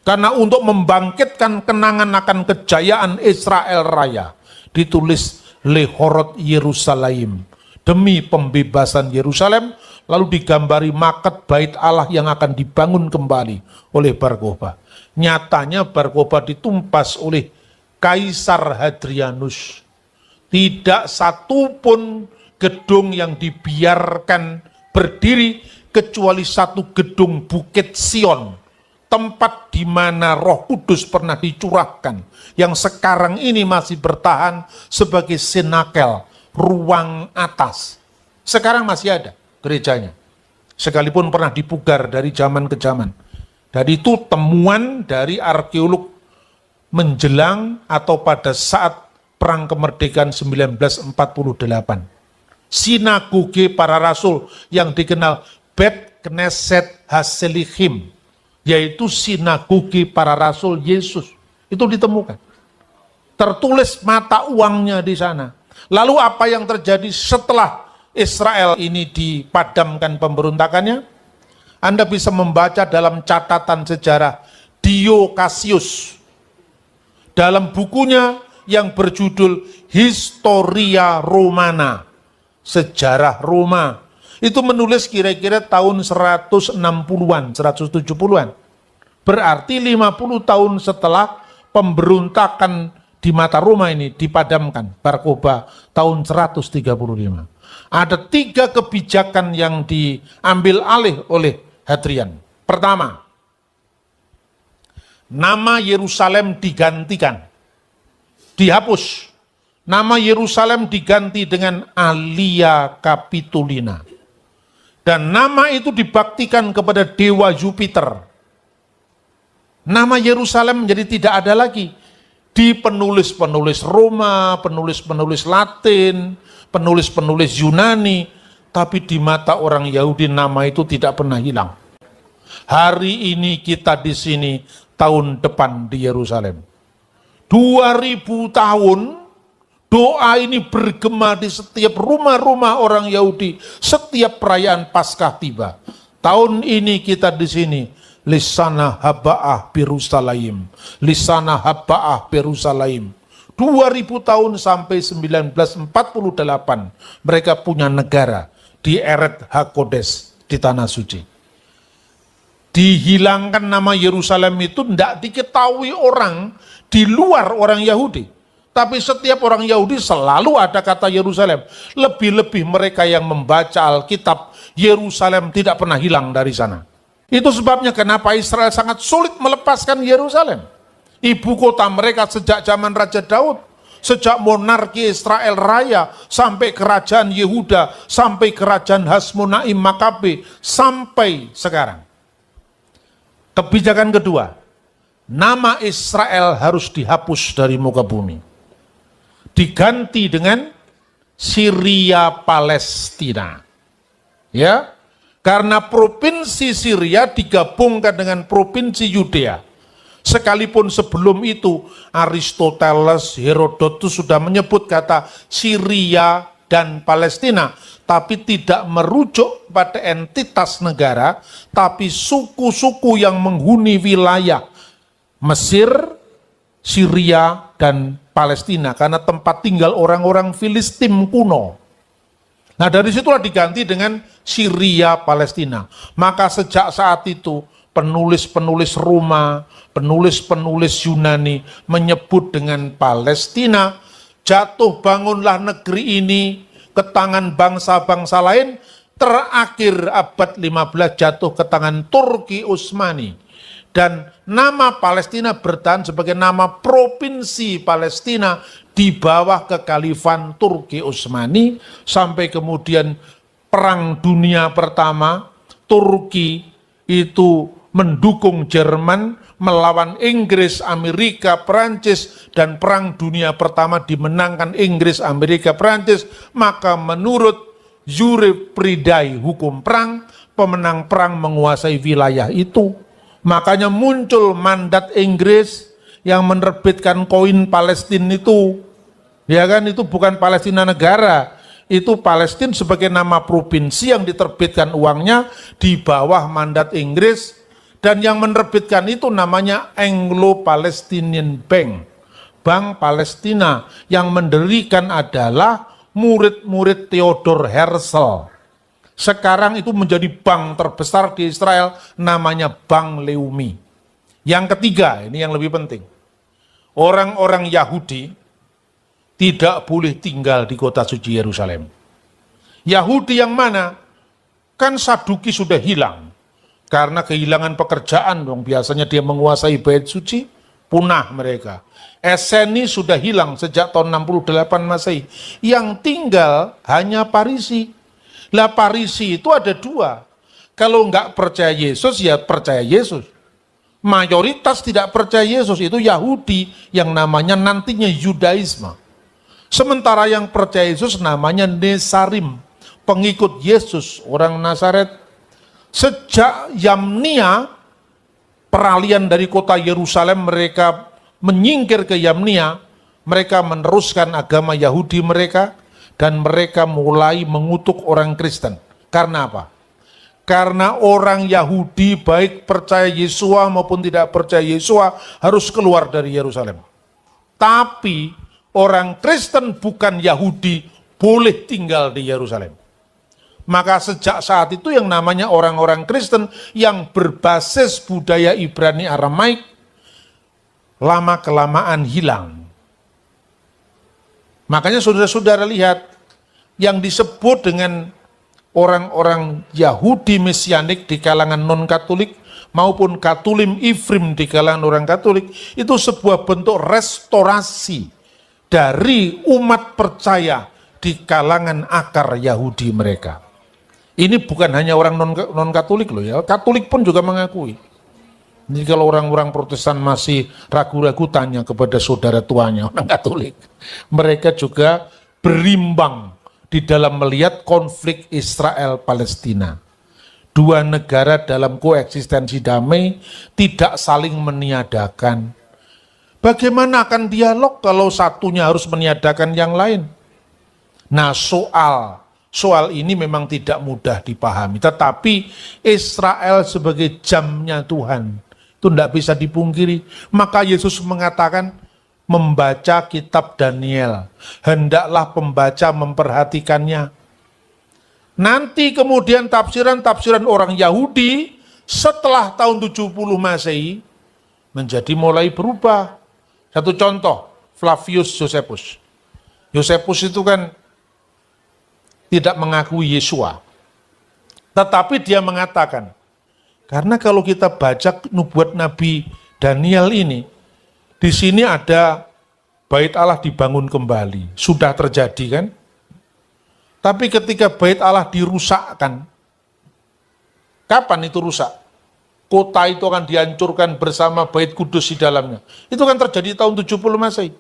S1: Karena untuk membangkitkan kenangan akan kejayaan Israel Raya, ditulis Lehorot Yerusalem, demi pembebasan Yerusalem, lalu digambari maket bait Allah yang akan dibangun kembali oleh Bar Kokhba. Nyatanya Bar Kokhba ditumpas oleh Kaisar Hadrianus. Tidak satu pun gedung yang dibiarkan berdiri kecuali satu gedung Bukit Sion, tempat di mana Roh Kudus pernah dicurahkan, yang sekarang ini masih bertahan sebagai senakel, ruang atas. Sekarang masih ada gerejanya, sekalipun pernah dipugar dari zaman ke zaman. Dan itu temuan dari arkeolog menjelang atau pada saat perang kemerdekaan 1948. Sinagoge para rasul yang dikenal Bet Knesset Haselichim, yaitu sinagoge para rasul Yesus, itu ditemukan. Tertulis mata uangnya di sana. Lalu apa yang terjadi setelah Israel ini dipadamkan pemberontakannya? Anda bisa membaca dalam catatan sejarah Dio Cassius dalam bukunya yang berjudul Historia Romana, sejarah Roma. Itu menulis kira-kira tahun 160-an, 170-an. Berarti 50 tahun setelah pemberontakan di mata Roma ini dipadamkan, Bar Kokhba tahun 135. Ada 3 kebijakan yang diambil alih oleh Hadrian. Pertama, nama Yerusalem digantikan, dihapus. Nama Yerusalem diganti dengan Alia Capitolina. Dan nama itu dibaktikan kepada dewa Jupiter. Nama Yerusalem menjadi tidak ada lagi. di penulis-penulis Roma, penulis-penulis Latin, penulis-penulis Yunani, tapi di mata orang Yahudi nama itu tidak pernah hilang. Hari ini kita di sini, tahun depan di Yerusalem. 2000 tahun doa ini bergema di setiap rumah-rumah orang Yahudi setiap perayaan Paskah tiba. Tahun ini kita di sini, Lisana Haba'ah Yerusalem, Lisana Haba'ah Yerusalem. 2000 tahun sampai 1948 mereka punya negara di Eret HaKodes di Tanah Suci. Dihilangkan nama Yerusalem itu tidak diketahui orang di luar orang Yahudi. Tapi setiap orang Yahudi selalu ada kata Yerusalem. Lebih-lebih mereka yang membaca Alkitab, Yerusalem tidak pernah hilang dari sana. Itu sebabnya kenapa Israel sangat sulit melepaskan Yerusalem. Ibu kota mereka sejak zaman Raja Daud, sejak monarki Israel Raya, sampai kerajaan Yehuda, sampai kerajaan Hasmonaim Makabe, sampai sekarang. Kebijakan kedua, nama Israel harus dihapus dari muka bumi. Diganti dengan Syria Palestina. Ya, karena provinsi Syria digabungkan dengan provinsi Yudea. Sekalipun sebelum itu Aristoteles, Herodotus sudah menyebut kata Syria dan Palestina, tapi tidak merujuk pada entitas negara, tapi suku-suku yang menghuni wilayah Mesir, Syria, dan Palestina, karena tempat tinggal orang-orang Filistin kuno. Nah, dari situlah diganti dengan Syria Palestina. Maka sejak saat itu penulis-penulis Roma, penulis-penulis Yunani menyebut dengan Palestina. Jatuh bangunlah negeri ini ke tangan bangsa-bangsa lain, terakhir abad 15 jatuh ke tangan Turki Utsmani. Dan nama Palestina bertahan sebagai nama provinsi Palestina di bawah kekhalifan Turki Utsmani, sampai kemudian Perang Dunia Pertama, Turki itu mendukung Jerman melawan Inggris, Amerika, Perancis, dan Perang Dunia Pertama dimenangkan Inggris, Amerika, Perancis. Maka menurut Jurisprudai hukum perang, pemenang perang menguasai wilayah itu. Makanya muncul mandat Inggris yang menerbitkan koin Palestina itu. Ya kan, itu bukan Palestina negara, itu Palestina sebagai nama provinsi yang diterbitkan uangnya di bawah mandat Inggris. Dan yang menerbitkan itu namanya Anglo-Palestinian Bank, Bank Palestina, yang mendirikan adalah murid-murid Theodor Herzl. Sekarang itu menjadi bank terbesar di Israel, namanya Bank Leumi. Yang ketiga, ini yang lebih penting. Orang-orang Yahudi tidak boleh tinggal di kota suci Yerusalem. Yahudi yang mana? Kan Saduki sudah hilang. Karena kehilangan pekerjaan dong, biasanya dia menguasai bait suci, punah mereka. Eseni sudah hilang sejak tahun 68 Masehi. Yang tinggal hanya Parisi. Lah Parisi itu ada dua. Kalau nggak percaya Yesus, ya percaya Yesus. Mayoritas tidak percaya Yesus, itu Yahudi yang namanya nantinya Yudaisme. Sementara yang percaya Yesus namanya Nesarim, pengikut Yesus, orang Nazaret. Sejak Yamnia, peralihan dari kota Yerusalem, mereka menyingkir ke Yamnia, mereka meneruskan agama Yahudi mereka, dan mereka mulai mengutuk orang Kristen. Karena apa? Karena orang Yahudi baik percaya Yesua maupun tidak percaya Yesua harus keluar dari Yerusalem. Tapi orang Kristen bukan Yahudi boleh tinggal di Yerusalem. Maka sejak saat itu yang namanya orang-orang Kristen yang berbasis budaya Ibrani Aramaik lama-kelamaan hilang. Makanya saudara-saudara lihat yang disebut dengan orang-orang Yahudi Mesianik di kalangan non-Katolik maupun Katulim Ifrim di kalangan orang Katolik, itu sebuah bentuk restorasi dari umat percaya di kalangan akar Yahudi mereka. Ini bukan hanya orang non-Katolik loh ya, Katolik pun juga mengakui. Jadi kalau orang-orang Protestan masih ragu-ragu, tanya kepada saudara tuanya orang Katolik. Mereka juga berimbang di dalam melihat konflik Israel-Palestina. Dua negara dalam koeksistensi damai tidak saling meniadakan. Bagaimana akan dialog kalau satunya harus meniadakan yang lain? Nah, soal ini memang tidak mudah dipahami. Tetapi Israel sebagai jamnya Tuhan itu tidak bisa dipungkiri. Maka Yesus mengatakan, membaca kitab Daniel, hendaklah pembaca memperhatikannya. Nanti kemudian tafsiran-tafsiran orang Yahudi setelah tahun 70 Masehi menjadi mulai berubah. Satu contoh, Flavius Josephus. Josephus itu kan tidak mengakui Yesua. Tetapi dia mengatakan, karena kalau kita baca nubuat Nabi Daniel ini, di sini ada bait Allah dibangun kembali. Sudah terjadi kan? Tapi ketika bait Allah dirusakkan, kapan itu rusak? Kota itu akan dihancurkan bersama bait kudus di dalamnya. Itu kan terjadi tahun 70 Masehi.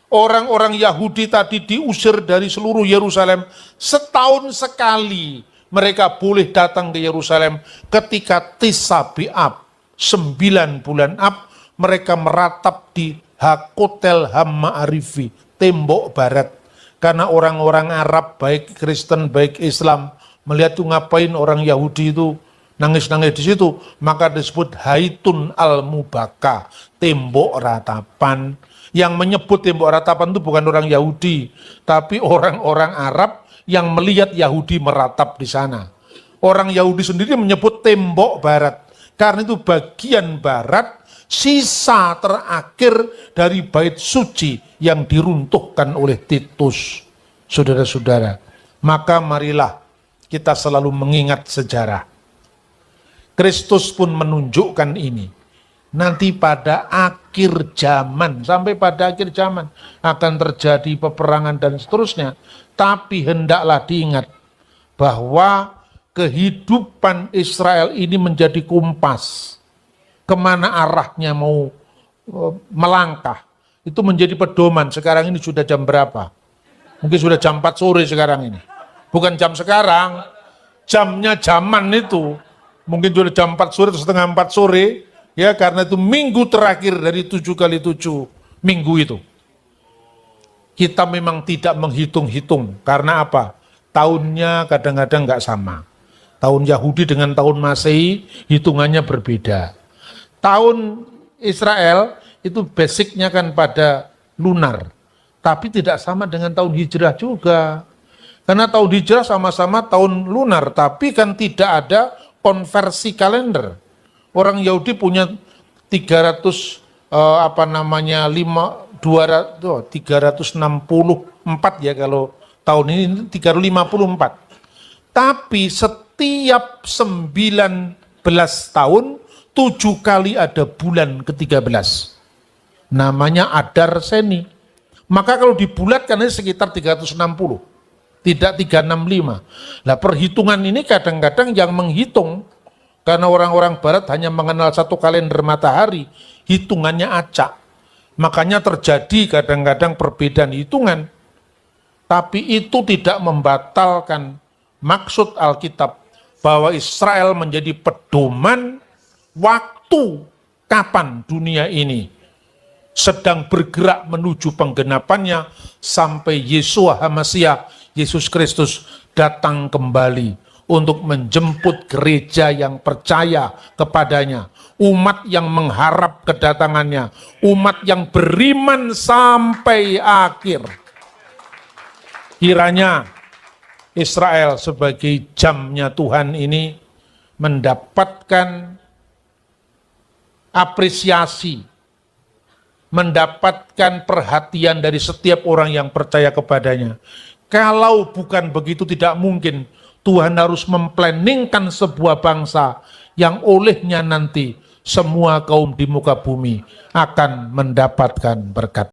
S1: Orang-orang Yahudi tadi diusir dari seluruh Yerusalem. Setahun sekali mereka boleh datang ke Yerusalem ketika Tis'a B'Ab, 9 bulan Ab, mereka meratap di Hakotel Hamma'arifi, tembok barat. Karena orang-orang Arab, baik Kristen, baik Islam, melihat tuh ngapain orang Yahudi itu nangis-nangis di situ, maka disebut Haitun al-Mubaka, tembok ratapan. Yang menyebut tembok ratapan itu bukan orang Yahudi, tapi orang-orang Arab yang melihat Yahudi meratap di sana. Orang Yahudi sendiri menyebut tembok barat, karena itu bagian barat, sisa terakhir dari bait suci yang diruntuhkan oleh Titus. Saudara-saudara, maka marilah kita selalu mengingat sejarah. Kristus pun menunjukkan ini. Nanti pada akhir zaman, sampai pada akhir zaman akan terjadi peperangan dan seterusnya. Tapi hendaklah diingat bahwa kehidupan Israel ini menjadi kompas. Kemana arahnya mau melangkah. Itu menjadi pedoman. Sekarang ini sudah jam berapa? Mungkin sudah jam 4 sore sekarang ini. Bukan jam sekarang, jamnya zaman itu. Mungkin sudah jam 4 sore atau setengah 4 sore. Ya, karena itu minggu terakhir dari 7 kali 7 minggu itu. Kita memang tidak menghitung-hitung. Karena apa? Tahunnya kadang-kadang nggak sama. Tahun Yahudi dengan tahun Masehi hitungannya berbeda. Tahun Israel itu basicnya kan pada lunar. Tapi tidak sama dengan tahun Hijrah juga. Karena tahun Hijrah sama-sama tahun lunar. Tapi kan tidak ada konversi kalender. Orang Yahudi punya 364 ya kalau tahun ini 354. Tapi setiap 19 tahun 7 kali ada bulan ke-13. Namanya Adar Seni. Maka kalau dibulatkan ini sekitar 360. Tidak 365. Nah, perhitungan ini kadang-kadang yang menghitung, karena orang-orang barat hanya mengenal satu kalender matahari, hitungannya acak. Makanya terjadi kadang-kadang perbedaan hitungan. Tapi itu tidak membatalkan maksud Alkitab bahwa Israel menjadi pedoman waktu kapan dunia ini sedang bergerak menuju penggenapannya sampai Yesua HaMasiah, Yesus Kristus datang kembali untuk menjemput gereja yang percaya kepadanya, umat yang mengharap kedatangannya, umat yang beriman sampai akhir. Kiranya Israel sebagai jamnya Tuhan ini mendapatkan apresiasi, mendapatkan perhatian dari setiap orang yang percaya kepadanya. Kalau bukan begitu, tidak mungkin Tuhan harus memplanningkan sebuah bangsa yang olehnya nanti semua kaum di muka bumi akan mendapatkan berkat.